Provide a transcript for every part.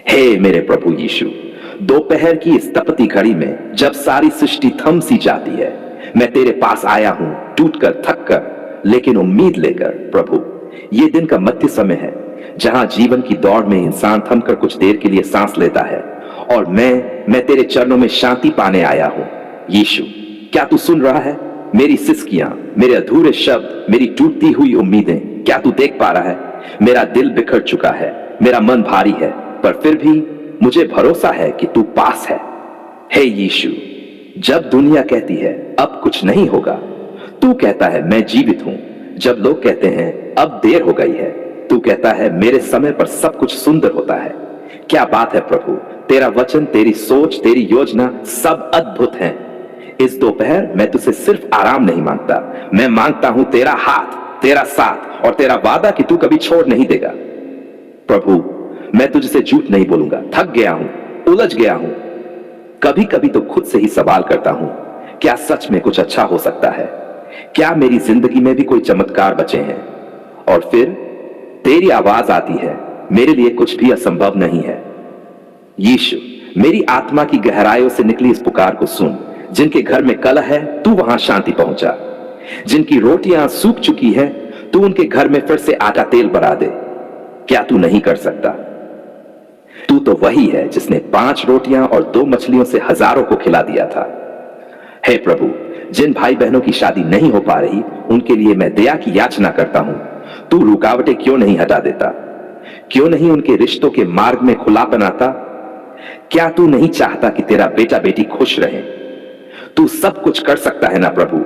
हे मेरे प्रभु यीशु, दोपहर की इस तपती घड़ी में जब सारी सृष्टि थम सी जाती है, मैं तेरे पास आया हूं, टूट कर थक कर लेकिन उम्मीद लेकर। प्रभु, ये दिन का मध्य समय है जहां जीवन की दौड़ में इंसान थमकर कुछ देर के लिए सांस लेता है, और मैं तेरे चरणों में शांति पाने आया हूं। यीशु, क्या तू सुन रहा है? मेरी सिसकियां, मेरे अधूरे शब्द, मेरी टूटती हुई उम्मीदें, क्या तू देख पा रहा है? मेरा दिल बिखर चुका है, मेरा मन भारी है, पर फिर भी मुझे भरोसा है कि तू पास है। हे यीशु, जब दुनिया कहती है अब कुछ नहीं होगा, तू कहता है मैं जीवित हूं। जब लोग कहते हैं अब देर हो गई है, तू कहता है मेरे समय पर सब कुछ सुंदर होता है। क्या बात है प्रभु, तेरा वचन, तेरी सोच, तेरी योजना सब अद्भुत हैं। इस दोपहर मैं तुझसे सिर्फ आराम नहीं मांगता, मैं मांगता हूं तेरा हाथ, तेरा साथ और तेरा वादा कि तू कभी छोड़ नहीं देगा। प्रभु, मैं तुझसे झूठ नहीं बोलूंगा, थक गया हूं, उलझ गया हूं। कभी कभी तो खुद से ही सवाल करता हूं, क्या सच में कुछ अच्छा हो सकता है? क्या मेरी जिंदगी में भी कोई चमत्कार बचे हैं? और फिर तेरी आवाज आती है, मेरे लिए कुछ भी असंभव नहीं है। यीशु, मेरी आत्मा की गहराइयों से निकली इस पुकार को सुन। जिनके घर में कलह है, तू वहां शांति पहुंचा। जिनकी रोटियां सूख चुकी है, तू उनके घर में फिर से आटा तेल बढ़ा दे। क्या तू नहीं कर सकता? तू तो वही है जिसने 5 रोटियां और 2 मछलियों से हजारों को खिला दिया था। हे प्रभु, जिन भाई बहनों की शादी नहीं हो पा रही, उनके लिए मैं दया की याचना करता हूं। तू रुकावटें क्यों नहीं हटा देता? क्यों नहीं उनके रिश्तों के मार्ग में खुलापन आता? क्या तू नहीं चाहता कि तेरा बेटा बेटी खुश रहे? तू सब कुछ कर सकता है ना प्रभु?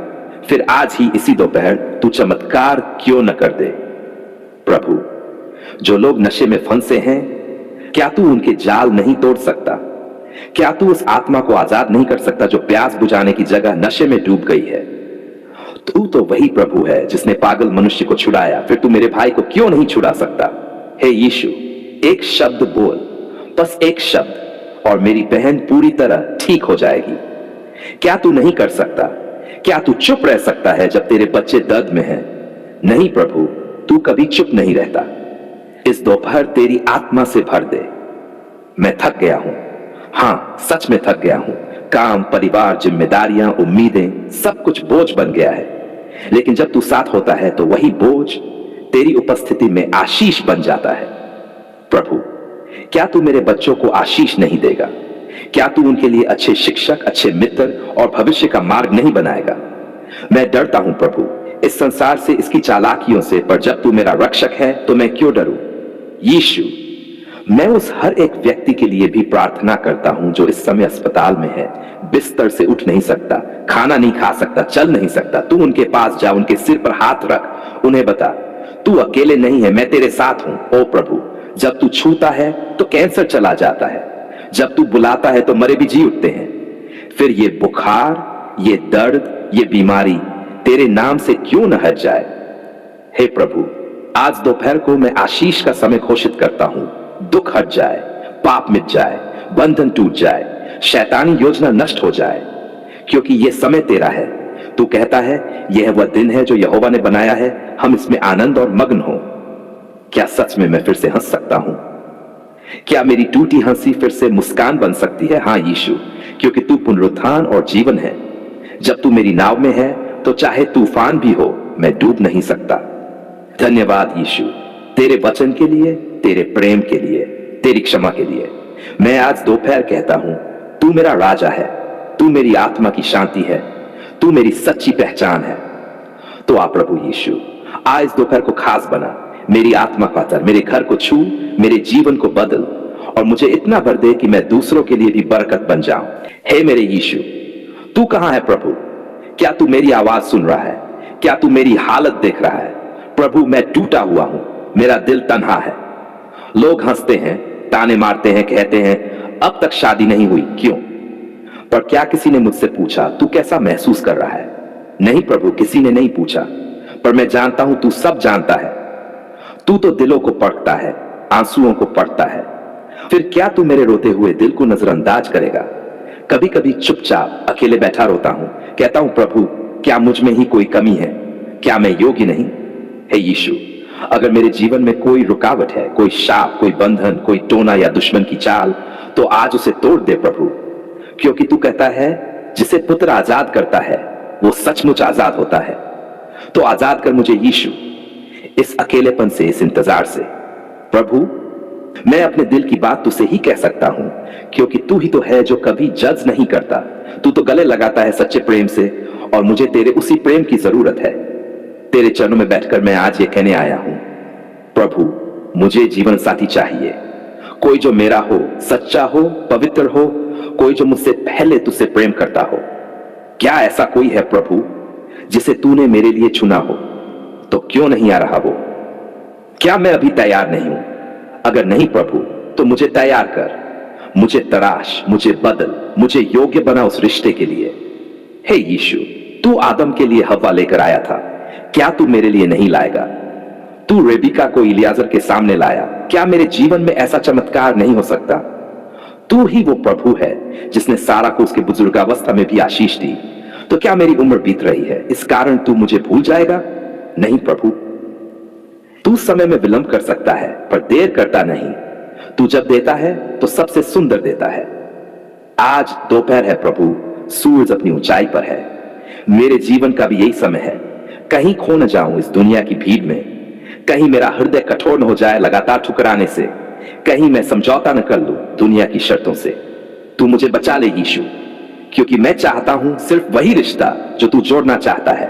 फिर आज ही इसी दोपहर तू चमत्कार क्यों न कर दे? प्रभु, जो लोग नशे में फंसे हैं, क्या तू उनके जाल नहीं तोड़ सकता? क्या तू उस आत्मा को आजाद नहीं कर सकता जो प्यास बुझाने की जगह नशे में डूब गई है? तू तो वही प्रभु है जिसने पागल मनुष्य को छुड़ाया, फिर तू मेरे भाई को क्यों नहीं छुड़ा सकता? हे यीशु, एक शब्द बोल, बस एक शब्द, और मेरी बहन पूरी तरह ठीक हो जाएगी। क्या तू नहीं कर सकता? क्या तू चुप रह सकता है जब तेरे बच्चे दर्द में हैं? नहीं प्रभु, तू कभी चुप नहीं रहता। इस दोपहर तेरी आत्मा से भर दे। मैं थक गया हूं, हां सच में थक गया हूं। काम, परिवार, जिम्मेदारियां, उम्मीदें, सब कुछ बोझ बन गया है। लेकिन जब तू साथ होता है तो वही बोझ तेरी उपस्थिति में आशीष बन जाता है। प्रभु, क्या तू मेरे बच्चों को आशीष नहीं देगा? क्या तू उनके लिए अच्छे शिक्षक, अच्छे मित्र और भविष्य का मार्ग नहीं बनाएगा? मैं डरता हूं प्रभु इस संसार से, इसकी चालाकियों से, पर जब तू मेरा रक्षक है तो मैं क्यों डरूं? यीशु, मैं उस हर एक व्यक्ति के लिए भी प्रार्थना करता हूं जो इस समय अस्पताल में है, बिस्तर से उठ नहीं सकता, खाना नहीं खा सकता, चल नहीं सकता। तू उनके पास जा, उनके सिर पर हाथ रख, उन्हें बता तू अकेले नहीं है, मैं तेरे साथ हूं। ओ प्रभु, जब तू छूता है तो कैंसर चला जाता है, जब तू बुलाता है तो मरे भी जी उठते हैं। फिर ये बुखार, ये दर्द, ये बीमारी तेरे नाम से क्यों न हट जाए? हे प्रभु, आज दोपहर को मैं आशीष का समय घोषित करता हूं। दुख हट जाए, पाप मिट जाए, बंधन टूट जाए, शैतानी योजना नष्ट हो जाए, क्योंकि यह समय तेरा है। तू कहता है यह वह दिन है जो यहोवा ने बनाया है, हम इसमें आनंद और मग्न हो। क्या सच में मैं फिर से हंस सकता हूं? क्या मेरी टूटी हंसी फिर से मुस्कान बन सकती है? हां यीशु, क्योंकि तू पुनरुत्थान और जीवन है। जब तू मेरी नाव में है तो चाहे तूफान भी हो, मैं डूब नहीं सकता। धन्यवाद यीशु, तेरे वचन के लिए, तेरे प्रेम के लिए, तेरी क्षमा के लिए। मैं आज दोपहर कहता हूं, तू मेरा राजा है, तू मेरी आत्मा की शांति है, तू मेरी सच्ची पहचान है। तो आ प्रभु यीशु, आज इस दोपहर को खास बना, मेरी आत्मा का तर, मेरे घर को छू, मेरे जीवन को बदल, और मुझे इतना भर दे कि मैं दूसरों के लिए भी बरकत बन जाऊं। हे मेरे यीशु, तू कहां है प्रभु? क्या तू मेरी आवाज सुन रहा है? क्या तू मेरी हालत देख रहा है? प्रभु, मैं टूटा हुआ हूं, मेरा दिल तन्हा है। लोग हंसते हैं, ताने मारते हैं, कहते हैं अब तक शादी नहीं हुई, क्यों? पर क्या किसी ने मुझसे पूछा तू कैसा महसूस कर रहा है? नहीं प्रभु, किसी ने नहीं पूछा, पर मैं जानता हूं तू सब जानता है। तू तो दिलों को पढ़ता है, आंसुओं को पढ़ता है। फिर क्या तू मेरे रोते हुए दिल को नजरअंदाज करेगा? कभी कभी चुपचाप अकेले बैठा रोता हूं, कहता हूं प्रभु क्या मुझ में ही कोई कमी है? क्या मैं योग्य नहीं? हे यीशु, अगर मेरे जीवन में कोई रुकावट है, कोई शाप, कोई बंधन, कोई टोना या दुश्मन की चाल, तो आज उसे तोड़ दे प्रभु, क्योंकि तू कहता है जिसे पुत्र आजाद करता है वो सचमुच आजाद होता है। तो आजाद कर मुझे यीशु, इस अकेलेपन से, इस इंतजार से। प्रभु, मैं अपने दिल की बात तुझसे ही कह सकता हूं, क्योंकि तू ही तो है जो कभी जज नहीं करता। तू तो गले लगाता है सच्चे प्रेम से, और मुझे तेरे उसी प्रेम की जरूरत है। तेरे चरणों में बैठकर मैं आज ये कहने आया हूं, प्रभु, मुझे जीवन साथी चाहिए, कोई जो मेरा हो, सच्चा हो, पवित्र हो, कोई जो मुझसे पहले तुझसे प्रेम करता हो। क्या ऐसा कोई है प्रभु जिसे तूने मेरे लिए चुना हो? तो क्यों नहीं आ रहा वो? क्या मैं अभी तैयार नहीं हूं? अगर नहीं प्रभु, तो मुझे तैयार कर, मुझे तराश, मुझे बदल, मुझे योग्य बना उस रिश्ते के लिए। हे यीशु, तू आदम के लिए हव्वा लेकर आया था, क्या तू मेरे लिए नहीं लाएगा? तू रेबिका को इलियाजर के सामने लाया, क्या मेरे जीवन में ऐसा चमत्कार नहीं हो सकता? तू ही वो प्रभु है जिसने सारा को उसके बुजुर्गावस्था में भी आशीष दी। तो क्या मेरी उम्र बीत रही है, इस कारण तू मुझे भूल जाएगा? नहीं प्रभु, तू समय में विलंब कर सकता है पर देर करता नहीं। तू जब देता है तो सबसे सुंदर देता है। आज दोपहर है प्रभु, सूरज अपनी ऊंचाई पर है। मेरे जीवन का भी यही समय है। कहीं खो न जाऊं इस दुनिया की भीड़ में, कहीं मेरा हृदय कठोर न हो जाए लगातार ठुकराने से, कहीं मैं समझौता न कर लूं दुनिया की शर्तों से। तू मुझे बचा ले यीशु, क्योंकि मैं चाहता हूं सिर्फ वही रिश्ता जो तू जोड़ना चाहता है।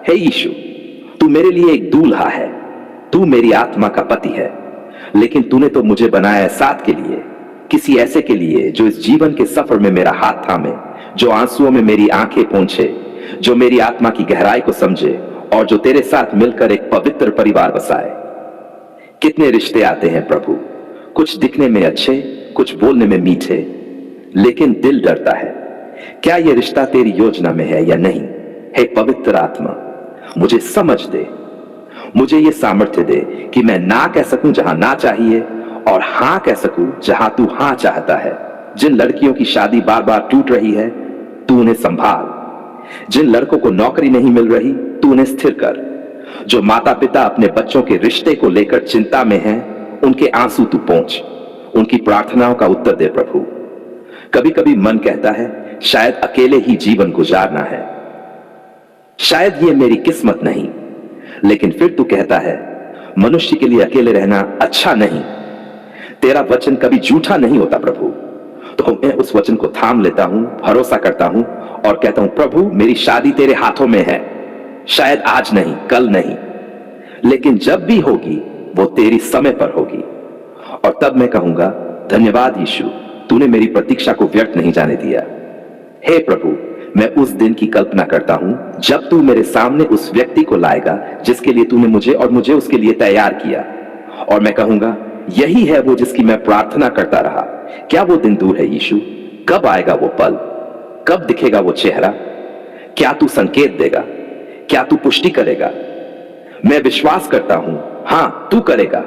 हे यीशु, तू मेरे लिए एक दूल्हा है, तू मेरी आत्मा का पति है, लेकिन तूने तो मुझे बनाया है साथ के लिए, किसी ऐसे के लिए जो इस जीवन के सफर में मेरा हाथ थामे, जो आंसुओं में मेरी आंखें पोंछे, जो मेरी आत्मा की गहराई को समझे और जो तेरे साथ मिलकर एक पवित्र परिवार बसाए। कितने रिश्ते आते हैं प्रभु, कुछ दिखने में अच्छे, कुछ बोलने में मीठे, लेकिन दिल डरता है, क्या यह रिश्ता तेरी योजना में है या नहीं? हे पवित्र आत्मा, मुझे समझ दे, मुझे यह सामर्थ्य दे कि मैं ना कह सकूं जहां ना चाहिए और हां कह सकूं जहां तू हां चाहता है। जिन लड़कियों की शादी बार बार टूट रही है, तू उन्हें संभाल। जिन लड़कों को नौकरी नहीं मिल रही, तू उन्हें स्थिर कर। जो माता पिता अपने बच्चों के रिश्ते को लेकर चिंता में हैं, उनके आंसू तू पोंछ, उनकी प्रार्थनाओं का उत्तर दे प्रभु। कभी कभी मन कहता है शायद अकेले ही जीवन गुजारना है, शायद ये मेरी किस्मत नहीं, लेकिन फिर तू कहता है मनुष्य के लिए अकेले रहना अच्छा नहीं। तेरा वचन कभी झूठा नहीं होता प्रभु। तो मैं उस वचन को थाम लेता हूं, भरोसा करता हूं और कहता हूं प्रभु, मेरी शादी तेरे हाथों में है। शायद आज नहीं, कल नहीं, लेकिन जब भी होगी वो तेरी समय पर होगी। और तब मैं कहूंगा धन्यवाद यीशु, तूने मेरी प्रतीक्षा को व्यर्थ नहीं जाने दिया। हे प्रभु, मैं उस दिन की कल्पना करता हूं जब तू मेरे सामने उस व्यक्ति को लाएगा जिसके लिए तूने मुझे और मुझे उसके लिए तैयार किया, और मैं कहूंगा यही है वो जिसकी मैं प्रार्थना करता रहा। क्या वो दिन दूर है यीशु? कब आएगा वो पल? कब दिखेगा वो चेहरा? क्या तू संकेत देगा? क्या तू पुष्टि करेगा? मैं विश्वास करता हूं, हां तू करेगा।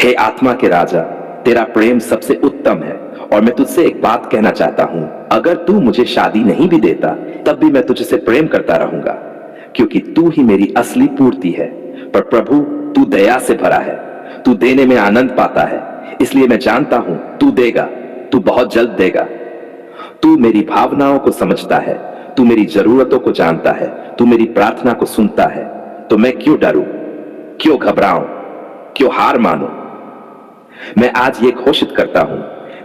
हे आत्मा के राजा, तेरा प्रेम सबसे उत्तम है, और मैं तुझसे एक बात कहना चाहता हूं, अगर तू मुझे शादी नहीं भी देता तब भी मैं तुझसे प्रेम करता रहूंगा, क्योंकि तू ही मेरी असली पूर्ति है। पर प्रभु, तू दया से भरा है, तू देने में आनंद पाता है, इसलिए मैं जानता हूं तू देगा, तू बहुत जल्द देगा। तू मेरी भावनाओं को समझता है, तू मेरी जरूरतों को जानता है, तू मेरी प्रार्थना को सुनता है। तो मैं क्यों डरूं, क्यों घबराऊं, क्यों हार मानूं? मैं आज ये घोषित करता हूं,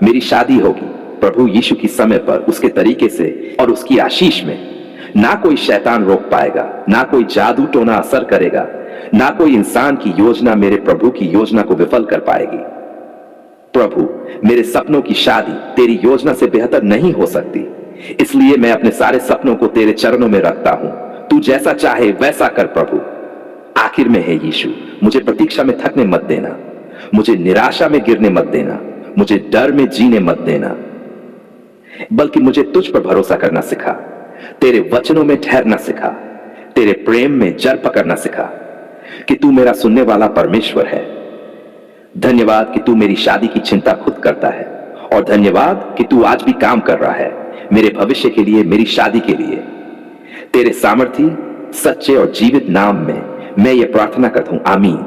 मेरी शादी होगी प्रभु यीशु की समय पर, उसके तरीके से और उसकी आशीष में। ना कोई शैतान रोक पाएगा, ना कोई जादू टोना असर करेगा, ना कोई इंसान की योजना मेरे प्रभु की योजना को विफल कर पाएगी। प्रभु, मेरे सपनों की शादी तेरी योजना से बेहतर नहीं हो सकती, इसलिए मैं अपने सारे सपनों को तेरे चरणों में रखता हूं। तू जैसा चाहे वैसा कर प्रभु। आखिर में है यीशु, मुझे प्रतीक्षा में थकने मत देना, मुझे निराशा में गिरने मत देना, मुझे डर में जीने मत देना, बल्कि मुझे तुझ पर भरोसा करना सिखा, तेरे वचनों में ठहरना सिखा, तेरे प्रेम में जड़ पकड़ना सिखा कि तू मेरा सुनने वाला परमेश्वर है। धन्यवाद कि तू मेरी शादी की चिंता खुद करता है, और धन्यवाद कि तू आज भी काम कर रहा है मेरे भविष्य के लिए, मेरी शादी के लिए। तेरे सामर्थी, सच्चे और जीवित नाम में मैं ये प्रार्थना करता हूं, आमीन।